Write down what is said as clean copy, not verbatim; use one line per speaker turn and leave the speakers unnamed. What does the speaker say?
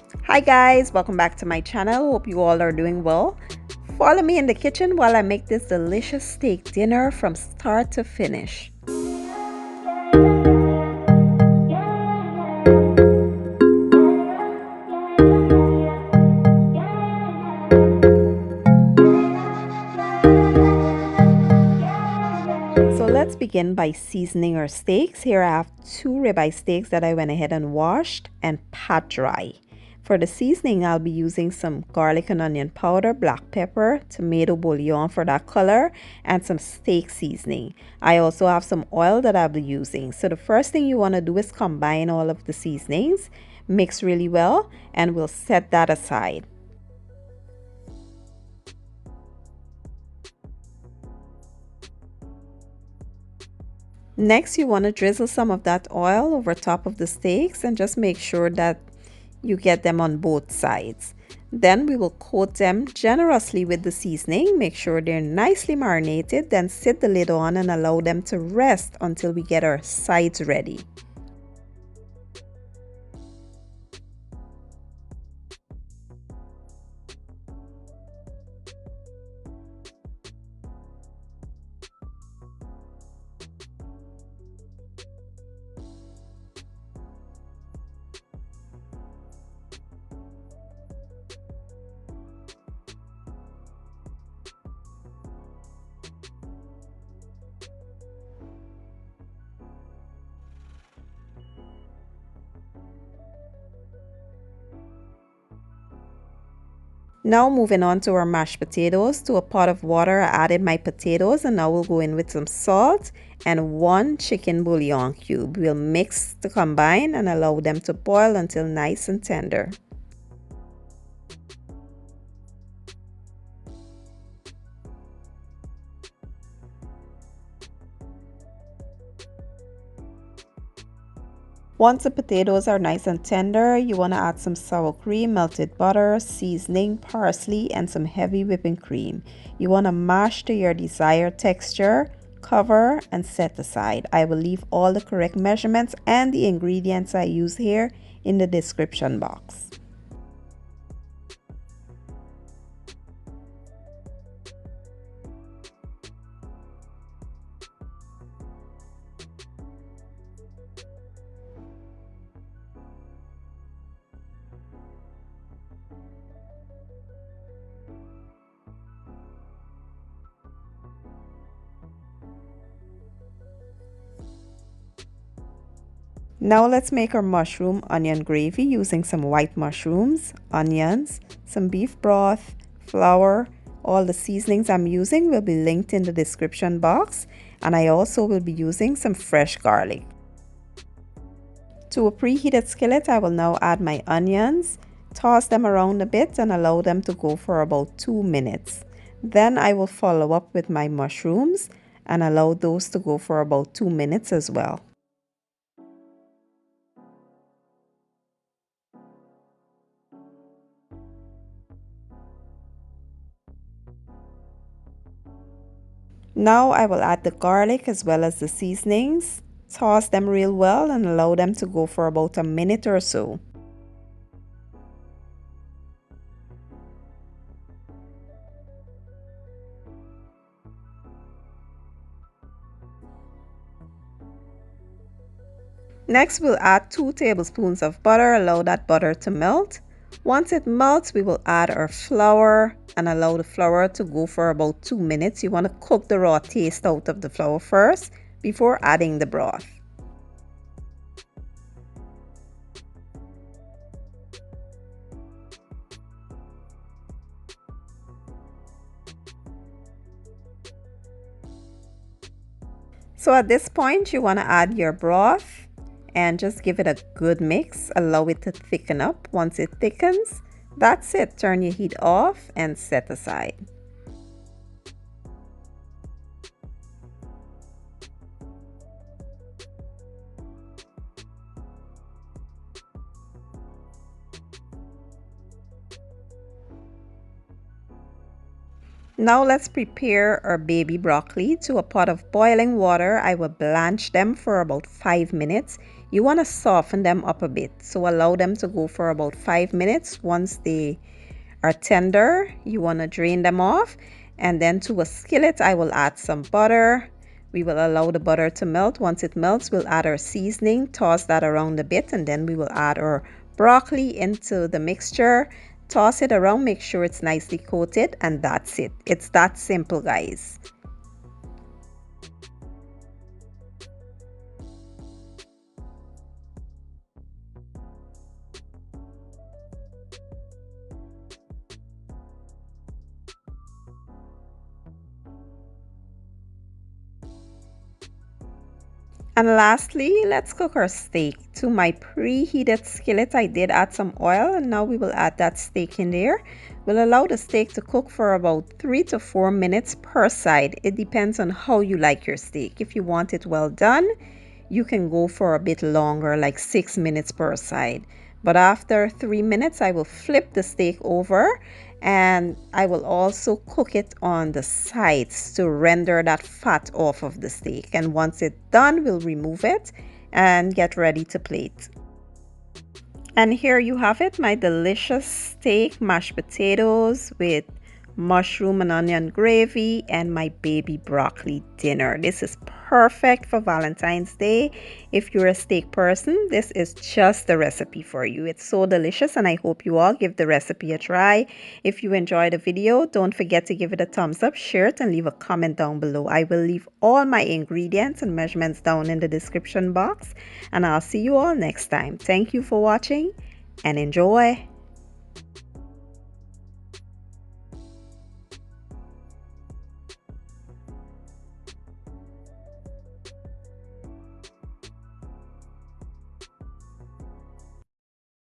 Hi guys, welcome back to my channel. Hope you all are doing well. Follow me in the kitchen while I make this delicious steak dinner from start to finish. So let's begin by seasoning our steaks. Here I have 2 ribeye steaks that I went ahead and washed and pat dry. For the seasoning, I'll be using some garlic and onion powder, black pepper, tomato bouillon for that color, and some steak seasoning. I also have some oil that I'll be using. So the first thing you want to do is combine all of the seasonings, mix really well, and we'll set that aside. Next, you want to drizzle some of that oil over top of the steaks and just make sure that you get them on both sides. Then we will coat them generously with the seasoning. Make sure they're nicely marinated. Then sit the lid on and allow them to rest until we get our sides ready. Now moving on to our mashed potatoes. To a pot of water, I added my potatoes and now we'll go in with some salt and 1 chicken bouillon cube. We'll mix to combine and allow them to boil until nice and tender. Once the potatoes are nice and tender, you want to add some sour cream, melted butter, seasoning, parsley, and some heavy whipping cream. You want to mash to your desired texture, cover, and set aside. I will leave all the correct measurements and the ingredients I use here in the description box. Now let's make our mushroom onion gravy using some white mushrooms, onions, some beef broth, flour. All the seasonings I'm using will be linked in the description box, and I also will be using some fresh garlic. To a preheated skillet, I will now add my onions, toss them around a bit and allow them to go for about 2 minutes. Then I will follow up with my mushrooms and allow those to go for about 2 minutes as well. Now I will add the garlic as well as the seasonings, toss them real well and allow them to go for about a minute or so. Next, we'll add 2 tablespoons of butter, allow that butter to melt. Once it melts, we will add our flour and allow the flour to go for about 2 minutes. You want to cook the raw taste out of the flour first before adding the broth. So at this point, you want to add your broth and just give it a good mix. Allow it to thicken up. Once it thickens, that's it. Turn your heat off and set aside. Now let's prepare our baby broccoli. To a pot of boiling water, I will blanch them for about 5 minutes. You want to soften them up a bit, so allow them to go for about 5 minutes. Once they are tender, you want to drain them off, and then to a skillet I will add some butter. We will allow the butter to melt. Once it melts, we'll add our seasoning, toss that around a bit, and then we will add our broccoli into the mixture. Toss it around, make sure it's nicely coated, and that's it. It's that simple, guys. And lastly, let's cook our steak. To my preheated skillet, I did add some oil, and now we will add that steak in there. We'll allow the steak to cook for about 3 to 4 minutes per side. It depends on how you like your steak. If you want it well done, you can go for a bit longer, like 6 minutes per side. But after 3 minutes, I will flip the steak over, and I will also cook it on the sides to render that fat off of the steak. And once it's done, we'll remove it and get ready to plate. And here you have it, my delicious steak, mashed potatoes with mushroom and onion gravy, and my baby broccoli dinner. This is perfect for Valentine's Day. If you're a steak person, this is just the recipe for you. It's so delicious, and I hope you all give the recipe a try. If you enjoyed the video, don't forget to give it a thumbs up, share it, and leave a comment down below. I will leave all my ingredients and measurements down in the description box, and I'll see you all next time. Thank you for watching, and enjoy.